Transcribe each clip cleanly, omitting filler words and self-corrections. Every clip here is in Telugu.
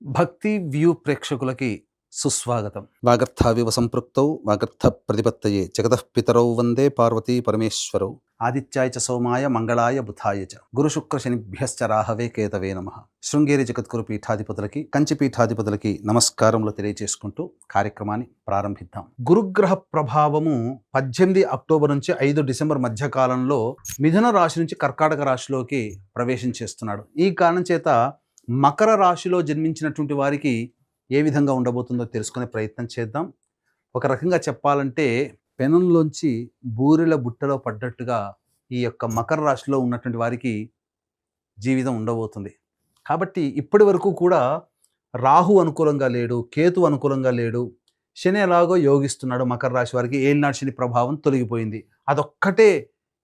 భక్తి వ్యూ ప్రేక్షకులకి సుస్వాగతం. వాగర్థావివ సంపృక్తౌ వాగర్థ ప్రతిపత్తయే జగతః పితరౌ వందే పార్వతీ పరమేశ్వరౌ ఆదిత్యాయ చ సోమాయ మంగళాయ బుధాయ చ గురు శుక్ర శనిభ్యశ్చ రాహవే కేతవే నమః. శృంగేరి జగద్గురు పీఠాధిపతులకి కంచి పీఠాధిపతులకి నమస్కారములు తెలియజేసుకుంటూ కార్యక్రమాన్ని ప్రారంభిద్దాం. గురుగ్రహ ప్రభావము 18 అక్టోబర్ నుంచి 5 డిసెంబర్ మధ్య కాలంలో మిథున రాశి నుంచి కర్కాటక రాశిలోకి ప్రవేశం చేస్తున్నాడు. ఈ కారణం చేత మకర రాశిలో జన్మించినటువంటి వారికి ఏ విధంగా ఉండబోతుందో తెలుసుకునే ప్రయత్నం చేద్దాం. ఒక రకంగా చెప్పాలంటే పెనంలోంచి బూరెల బుట్టలో పడ్డట్టుగా ఈ యొక్క మకర రాశిలో ఉన్నటువంటి వారికి జీవితం ఉండబోతుంది. కాబట్టి ఇప్పటి వరకు కూడా రాహు అనుకూలంగా లేడు, కేతు అనుకూలంగా లేడు, శని ఎలాగో యోగిస్తున్నాడు. మకర రాశి వారికి ఏలినాడు శని ప్రభావం తొలగిపోయింది. అదొక్కటే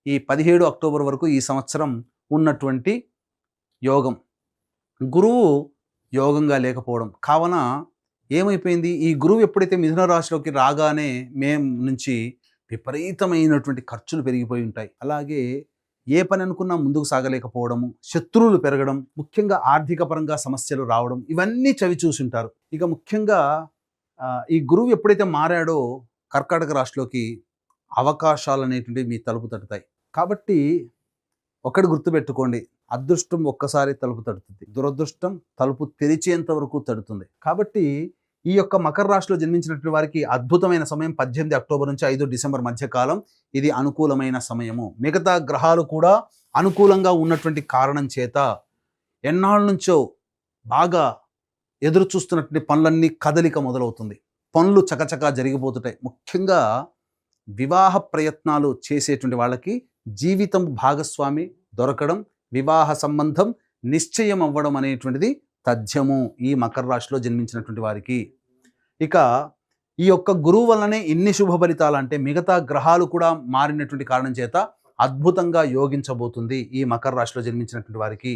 ఈ 17 అక్టోబర్ వరకు ఈ సంవత్సరం ఉన్నటువంటి యోగం. గురువు యోగంగా లేకపోవడం కావున ఏమైపోయింది, ఈ గురువు ఎప్పుడైతే మిథున రాశిలోకి రాగానే మే నుంచి విపరీతమైనటువంటి ఖర్చులు పెరిగిపోయి ఉంటాయి. అలాగే ఏ పని అనుకున్నా ముందుకు సాగలేకపోవడము, శత్రువులు పెరగడం, ముఖ్యంగా ఆర్థిక పరంగా సమస్యలు రావడం, ఇవన్నీ చవి చూసుంటారు. ఇక ముఖ్యంగా ఈ గురువు ఎప్పుడైతే మారాడో కర్కాటక రాశిలోకి అవకాశాలు అనేటువంటివి మీ తలుపు తట్టుతాయి. కాబట్టి ఒకటి గుర్తుపెట్టుకోండి, అదృష్టం ఒక్కసారి తలుపు తడుతుంది, దురదృష్టం తలుపు తెరిచేంత వరకు తడుతుంది. కాబట్టి ఈ యొక్క మకర రాశిలో జన్మించినటువంటి వారికి అద్భుతమైన సమయం 18 అక్టోబర్ నుంచి 5 డిసెంబర్ మధ్య కాలం. ఇది అనుకూలమైన సమయము. మిగతా గ్రహాలు కూడా అనుకూలంగా ఉన్నటువంటి కారణం చేత ఎన్నాళ్ళ నుంచో బాగా ఎదురు చూస్తున్నటువంటి పనులన్నీ కదలిక మొదలవుతుంది. పనులు చకచకా జరిగిపోతుంటాయి. ముఖ్యంగా వివాహ ప్రయత్నాలు చేసేటువంటి వాళ్ళకి జీవితం భాగస్వామి దొరకడం, వివాహ సంబంధం నిశ్చయం అవ్వడం అనేటువంటిది తథ్యము ఈ మకర రాశిలో జన్మించినటువంటి వారికి. ఇక ఈ యొక్క గురువు వల్లనే ఇన్ని శుభ ఫలితాలు అంటే మిగతా గ్రహాలు కూడా మారినటువంటి కారణం చేత అద్భుతంగా యోగించబోతుంది ఈ మకర రాశిలో జన్మించినటువంటి వారికి.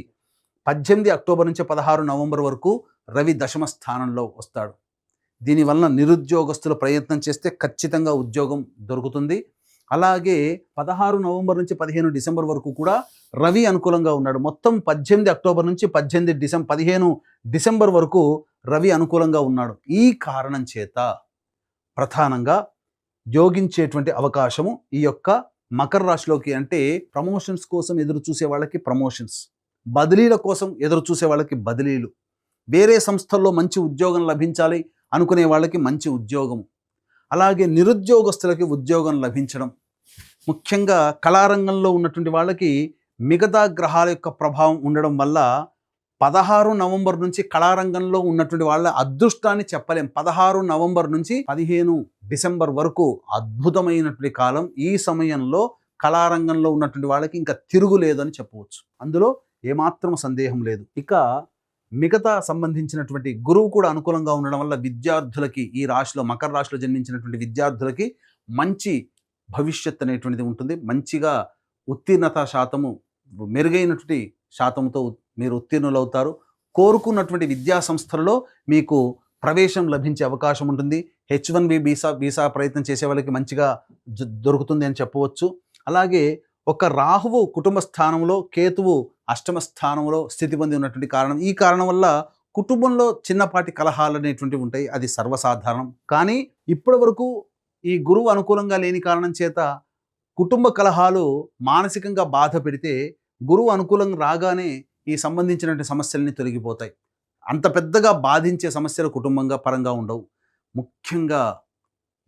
18 అక్టోబర్ నుంచి 16 నవంబర్ వరకు రవి దశమ స్థానంలో వస్తాడు. దీనివల్ల నిరుద్యోగస్తులు ప్రయత్నం చేస్తే ఖచ్చితంగా ఉద్యోగం దొరుకుతుంది. అలాగే 16 నవంబర్ నుంచి 15 డిసెంబర్ వరకు కూడా రవి అనుకూలంగా ఉన్నాడు. మొత్తం 18 అక్టోబర్ నుంచి 15 డిసెంబర్ వరకు రవి అనుకూలంగా ఉన్నాడు. ఈ కారణం చేత ప్రధానంగా యోగించేటువంటి అవకాశము ఈ యొక్క మకర రాశిలోకి, అంటే ప్రమోషన్స్ కోసం ఎదురు చూసే వాళ్ళకి ప్రమోషన్స్, బదిలీల కోసం ఎదురు చూసే వాళ్ళకి బదిలీలు, వేరే సంస్థల్లో మంచి ఉద్యోగం లభించాలి అనుకునే వాళ్ళకి మంచి ఉద్యోగం, అలాగే నిరుద్యోగస్తులకి ఉద్యోగం లభించడం. ముఖ్యంగా కళారంగంలో ఉన్నటువంటి వాళ్ళకి మిగతా గ్రహాల యొక్క ప్రభావం ఉండడం వల్ల 16 నవంబర్ నుంచి కళారంగంలో ఉన్నటువంటి వాళ్ళ అదృష్టాన్ని చెప్పలేం. 16 నవంబర్ నుంచి 15 డిసెంబర్ వరకు అద్భుతమైనటువంటి కాలం. ఈ సమయంలో కళారంగంలో ఉన్నటువంటి వాళ్ళకి ఇంకా తిరుగులేదని చెప్పవచ్చు. అందులో ఏమాత్రం సందేహం లేదు. ఇక మిగతా సంబంధించినటువంటి గురువు కూడా అనుకూలంగా ఉండడం వల్ల విద్యార్థులకి, ఈ రాశిలో మకర రాశిలో జన్మించినటువంటి విద్యార్థులకి మంచి భవిష్యత్ అనేటువంటిది ఉంటుంది. మంచిగా ఉత్తీర్ణత శాతము మెరుగైనటువంటి శాతంతో మీరు ఉత్తీర్ణులవుతారు. కోరుకున్నటువంటి విద్యా సంస్థలలో మీకు ప్రవేశం లభించే అవకాశం ఉంటుంది. H1B వీసా ప్రయత్నం చేసే వాళ్ళకి మంచిగా దొరుకుతుంది అని చెప్పవచ్చు. అలాగే ఒక రాహువు కుటుంబ స్థానంలో, కేతువు అష్టమ స్థానంలో స్థితి పొంది ఉన్నటువంటి కారణం, ఈ కారణం వల్ల కుటుంబంలో చిన్నపాటి కలహాలు అనేటువంటివి ఉంటాయి. అది సర్వసాధారణం. కానీ ఇప్పటి వరకు ఈ గురువు అనుకూలంగా లేని కారణం చేత కుటుంబ కలహాలు మానసికంగా బాధ పెడితే, గురువు అనుకూలంగా రాగానే ఈ సంబంధించినటువంటి సమస్యలన్నీ తొలగిపోతాయి. అంత పెద్దగా బాధించే సమస్యలు కుటుంబంగా పరంగా ఉండవు. ముఖ్యంగా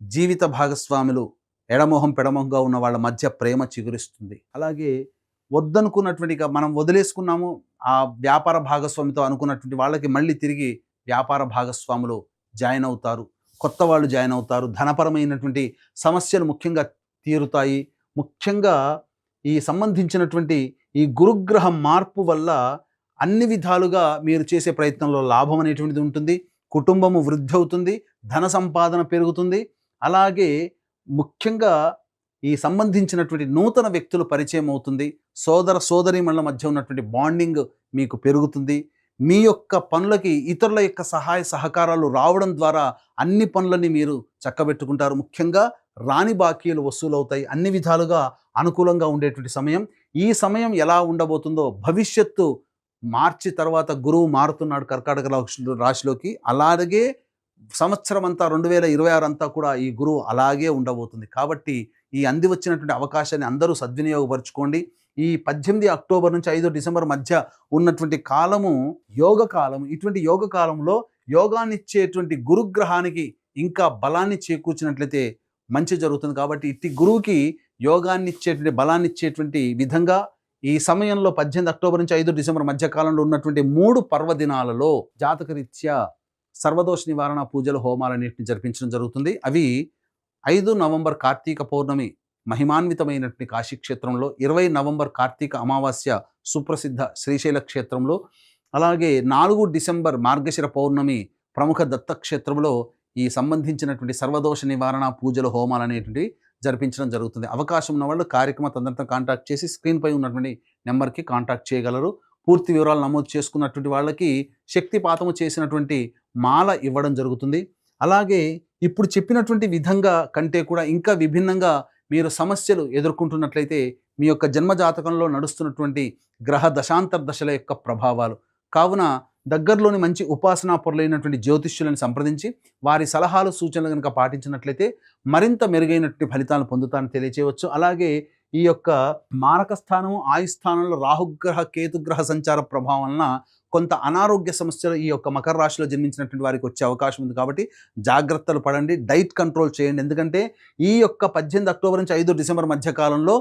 జీవిత భాగస్వాములు ఎడమొహం పెడమొహంగా ఉన్న వాళ్ళ మధ్య ప్రేమ చిగురిస్తుంది. అలాగే వద్దనుకున్నటువంటి, మనం వదిలేసుకున్నాము ఆ వ్యాపార భాగస్వామితో అనుకున్నటువంటి వాళ్ళకి మళ్ళీ తిరిగి వ్యాపార భాగస్వాములు జాయిన్ అవుతారు, కొత్త వాళ్ళు జాయిన్ అవుతారు. ధనపరమైనటువంటి సమస్యలు ముఖ్యంగా తీరుతాయి. ముఖ్యంగా ఈ సంబంధించినటువంటి ఈ గురుగ్రహ మార్పు వల్ల అన్ని విధాలుగా మీరు చేసే ప్రయత్నంలో లాభం అనేటువంటిది ఉంటుంది. కుటుంబము వృద్ధి అవుతుంది, ధన సంపాదన పెరుగుతుంది. అలాగే ముఖ్యంగా ఈ సంబంధించినటువంటి నూతన వ్యక్తులు పరిచయం అవుతుంది. సోదర సోదరీమణుల మధ్య ఉన్నటువంటి బాండింగ్ మీకు పెరుగుతుంది. మీ యొక్క పనులకి ఇతరుల యొక్క సహాయ సహకారాలు రావడం ద్వారా అన్ని పనులని మీరు చక్కబెట్టుకుంటారు. ముఖ్యంగా రాని బాకీలు వసూలవుతాయి. అన్ని విధాలుగా అనుకూలంగా ఉండేటువంటి సమయం. ఈ సమయం ఎలా ఉండబోతుందో భవిష్యత్తు మార్చి తర్వాత గురువు మారుతున్నాడు కర్కాటక రాశిలోకి. అలాగే సంవత్సరం అంతా 2026 అంతా కూడా ఈ గురువు అలాగే ఉండబోతుంది. కాబట్టి ఈ అంది వచ్చినటువంటి అవకాశాన్ని అందరూ సద్వినియోగపరచుకోండి. ఈ 18 అక్టోబర్ నుంచి 5 డిసెంబర్ మధ్య ఉన్నటువంటి కాలము యోగ కాలం. ఇటువంటి యోగ కాలంలో యోగాన్నిచ్చేటువంటి గురుగ్రహానికి ఇంకా బలాన్ని చేకూర్చినట్లయితే మంచి జరుగుతుంది. కాబట్టి ఇట్టి గురువుకి యోగాన్నిచ్చేటువంటి బలాన్నిచ్చేటువంటి విధంగా ఈ సమయంలో 18 అక్టోబర్ నుంచి 5 డిసెంబర్ మధ్య కాలంలో ఉన్నటువంటి 3 పర్వదినాలలో జాతకరీత్యా సర్వదోష నివారణ పూజలు హోమాలన్నింటినీ జరిపించడం జరుగుతుంది. అవి 5 నవంబర్ కార్తీక పౌర్ణమి మహిమాన్వితమైనటువంటి కాశీక్షేత్రంలో, 20 నవంబర్ కార్తీక అమావాస్య సుప్రసిద్ధ శ్రీశైల క్షేత్రంలో, అలాగే 4 డిసెంబర్ మార్గశిర పౌర్ణమి ప్రముఖ దత్తక్షేత్రంలో ఈ సంబంధించినటువంటి సర్వదోష నివారణ పూజలు హోమాలు అనేటువంటి జరిపించడం జరుగుతుంది. అవకాశం ఉన్న వాళ్ళు కార్యక్రమ తదనంతరం కాంటాక్ట్ చేసి స్క్రీన్పై ఉన్నటువంటి నెంబర్కి కాంటాక్ట్ చేయగలరు. పూర్తి వివరాలు నమోదు చేసుకున్నటువంటి వాళ్ళకి శక్తిపాతము చేసినటువంటి మాల ఇవ్వడం జరుగుతుంది. అలాగే ఇప్పుడు చెప్పినటువంటి విధంగా కంటే కూడా ఇంకా విభిన్నంగా మీరు సమస్యలు ఎదుర్కొంటున్నట్లయితే మీ యొక్క జన్మజాతకంలో నడుస్తున్నటువంటి గ్రహ దశాంతర దశల యొక్క ప్రభావాలు కావున దగ్గరలోని మంచి ఉపాసనా పరులైనటువంటి జ్యోతిష్యులను సంప్రదించి వారి సలహాలు సూచనలు కనుక పాటించినట్లయితే మరింత మెరుగైనటువంటి ఫలితాలను పొందుతారని తెలియచేయవచ్చు. అలాగే ఈ యొక్క మారక స్థానము ఆయుస్థానంలో రాహుగ్రహ కేతుగ్రహ సంచార ప్రభావం వలన కొంత అనారోగ్య సమస్యలు ఈ యొక్క మకర రాశిలో జన్మించినటువంటి వారికి వచ్చే అవకాశం ఉంది. కాబట్టి జాగ్రత్తలు పడండి, డైట్ కంట్రోల్ చేయండి. ఎందుకంటే ఈ యొక్క 18 అక్టోబర్ నుంచి 5 డిసెంబర్ మధ్య కాలంలో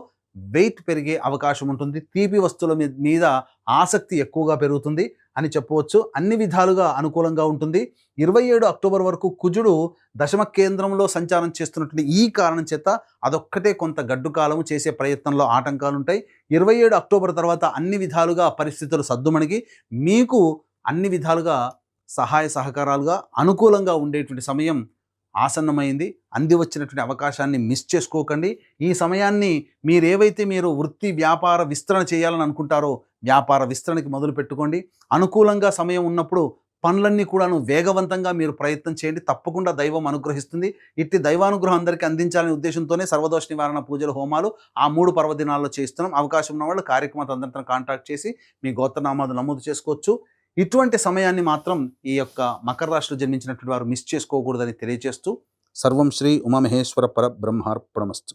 వెయిట్ పెరిగే అవకాశం ఉంటుంది. తీపి వస్తువుల మీద ఆసక్తి ఎక్కువగా పెరుగుతుంది అని చెప్పవచ్చు. అన్ని విధాలుగా అనుకూలంగా ఉంటుంది. 27 అక్టోబర్ వరకు కుజుడు దశమ కేంద్రంలో సంచారం చేస్తున్నటువంటి ఈ కారణం చేత అదొక్కటే కొంత గడ్డు కాలము, చేసే ప్రయత్నంలో ఆటంకాలు ఉంటాయి. 27 అక్టోబర్ తర్వాత అన్ని విధాలుగా పరిస్థితులు సద్దుమణిగి మీకు అన్ని విధాలుగా సహాయ సహకారాలుగా అనుకూలంగా ఉండేటువంటి సమయం ఆసన్నమైంది. అంది వచ్చినటువంటి అవకాశాన్ని మిస్ చేసుకోకండి. ఈ సమయాన్ని మీరు వృత్తి వ్యాపార విస్తరణ చేయాలని అనుకుంటారో వ్యాపార విస్తరణకి మొదలు పెట్టుకోండి. అనుకూలంగా సమయం ఉన్నప్పుడు పనులన్నీ కూడాను వేగవంతంగా మీరు ప్రయత్నం చేయండి. తప్పకుండా దైవం అనుగ్రహిస్తుంది. ఇట్టి దైవానుగ్రహం అందరికీ అందించాలనే ఉద్దేశంతోనే సర్వదోష నివారణ పూజలు హోమాలు ఆ 3 పర్వదినాల్లో చేస్తున్నాం. అవకాశం ఉన్న వాళ్ళు కార్యక్రమం అందరితో కాంటాక్ట్ చేసి మీ గోత్రనామాలు నమోదు చేసుకోవచ్చు. ఇటువంటి సమయాన్ని మాత్రం ఈ యొక్క మకర రాశిలో జన్మించినటువంటి వారు మిస్ చేసుకోకూడదని తెలియజేస్తూ సర్వం శ్రీ ఉమామహేశ్వర పరబ్రహ్మార్పణమస్తు.